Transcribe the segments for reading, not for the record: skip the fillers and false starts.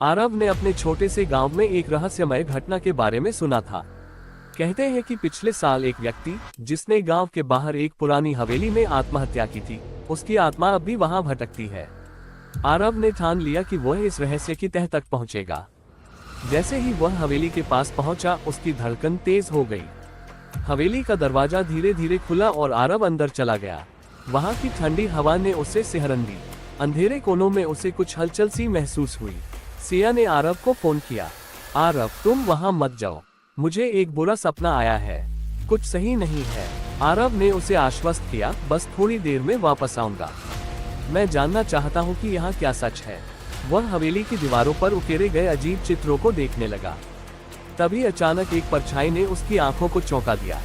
आरव ने अपने छोटे से गांव में एक रहस्यमय घटना के बारे में सुना था। कहते हैं कि पिछले साल एक व्यक्ति, जिसने गांव के बाहर एक पुरानी हवेली में आत्महत्या की थी, उसकी आत्मा अब भी वहां भटकती है। आरव ने ठान लिया कि वह इस रहस्य की तह तक पहुंचेगा। जैसे ही वह हवेली के पास पहुंचा, उसकी धड़कन तेज हो गई। हवेली का दरवाजा धीरे धीरे खुला और आरव अंदर चला गया। वहां की ठंडी हवा ने उसे सिहरन दी। अंधेरे कोनों में उसे कुछ हलचल सी महसूस हुई। सिया ने आरव को फोन किया। आरव, तुम वहां मत जाओ, मुझे एक बुरा सपना आया है, कुछ सही नहीं है। आरव ने उसे आश्वस्त किया, बस थोड़ी देर में वापस आऊंगा। मैं जानना चाहता हूं कि यहाँ क्या सच है। वह हवेली की दीवारों पर उकेरे गए अजीब चित्रों को देखने लगा। तभी अचानक एक परछाई ने उसकी आंखों को चौंका दिया।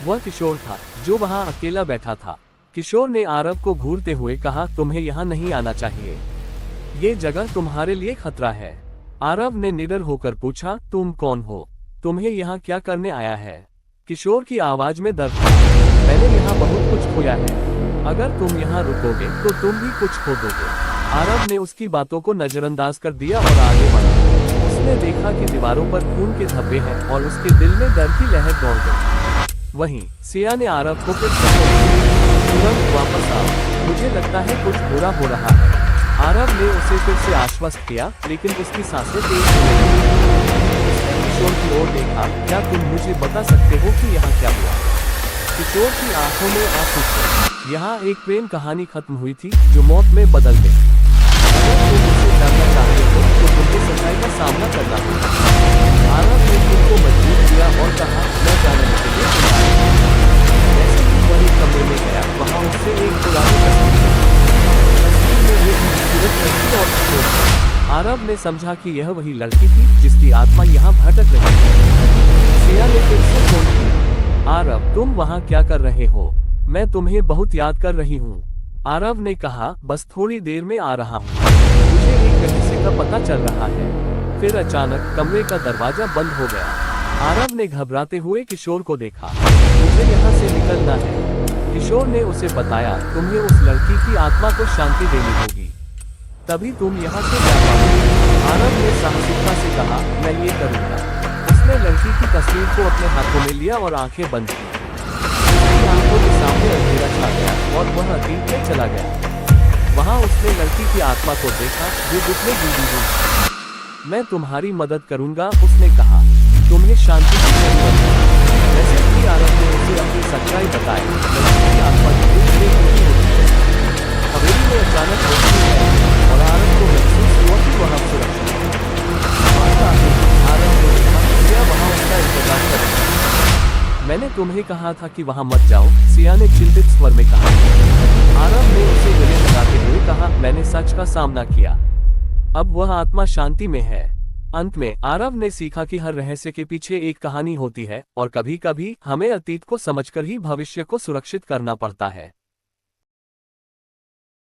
वह किशोर था, जो वहां अकेला बैठा था। किशोर ने आरव को घूरते हुए कहा, तुम्हें यहाँ नहीं आना चाहिए, ये जगह तुम्हारे लिए खतरा है। आरव ने निडर होकर पूछा, तुम कौन हो? तुम्हें यहाँ क्या करने आया है? किशोर की आवाज में दर्द था। मैंने यहाँ बहुत कुछ खोया है, अगर तुम यहाँ रुकोगे तो तुम भी कुछ खो दोगे। आरव ने उसकी बातों को नजरअंदाज कर दिया और आगे बढ़ा। उसने देखा कि दीवारों पर खून के धब्बे हैं और उसके दिल में डर की लहर दौड़ गई। वहीं सिया ने आरव को फिर तुरंत वापस आओ, मुझे लगता है कुछ बुरा हो रहा है। आरव ने उसे फिर से आश्वस्त किया, लेकिन उसकी सांसें तेज हो गईं। उसने किशोर की ओर देखा, क्या तुम मुझे बता सकते हो कि यहाँ क्या हुआ? किशोर की आंखों में आंसू थे। यहाँ एक प्रेम कहानी खत्म हुई थी, जो मौत में बदल गई। अगर तुम मुझसे जानना चाहते हो तो तुमको सच्चाई का सामना करना होगा। आरव ने खुद को मजबूर किया और कहा, मैं जानने के लिए तैयार हूं। जैसे ही वह एक कमरे में गया, वहाँ उससे एक पुरानी तस्वीर में एक खूबसूरत लड़की और किशोर था। आरव ने समझा कि यह वही लड़की थी जिसकी आत्मा यहाँ भटक रही थी। सिया ने फिर से फोन किया। आरव, तुम वहाँ क्या कर रहे हो? मैं तुम्हें बहुत याद कर रही हूँ। आरव ने कहा, बस थोड़ी देर में आ रहा हूँ, मुझे एक रहस्य का पता चल रहा है। फिर अचानक कमरे का दरवाजा बंद हो गया। आरव ने घबराते हुए किशोर को देखा। मुझे यहाँ से निकलना है। किशोर ने उसे बताया, तुम्हें उस लड़की की आत्मा को शांति देनी होगी, तभी तुम यहाँ से जा पाओगे। आरव ने साहसिकता से कहा, मैं ये करूँगा। उसने लड़की की तस्वीर को अपने हाथों में लिया और आंखें बंद की। उसकी आंखों के सामने अंधेरा छा गया और वह अतीत में चला गया। वहाँ उसने लड़की की आत्मा को देखा, जो दुख में डूबी हुई। मैं तुम्हारी मदद करूँगा, उसने कहा, तुम्हें शांति की जरूरत है। जैसे ही आरव ने उसे अपनी सच्चाई बताई, लड़की की आत्मा की दुख में दुखी होती है। हवेली में अचानक रोशनी आई और आरव को महसूस हुआ कि वह सुरक्षित है। आरव ने देखा, सिया वहाँ उसका इंतजार कर रही है। मैंने तुम्हें कहा था कि वहाँ मत जाओ, सिया ने चिंतित स्वर में कहा। आरव ने उसे गले लगाते हुए कहा, मैंने सच का सामना किया, अब वह आत्मा शांति में है। अंत में आरव ने सीखा कि हर रहस्य के पीछे एक कहानी होती है और कभी कभी हमें अतीत को समझकर ही भविष्य को सुरक्षित करना पड़ता है।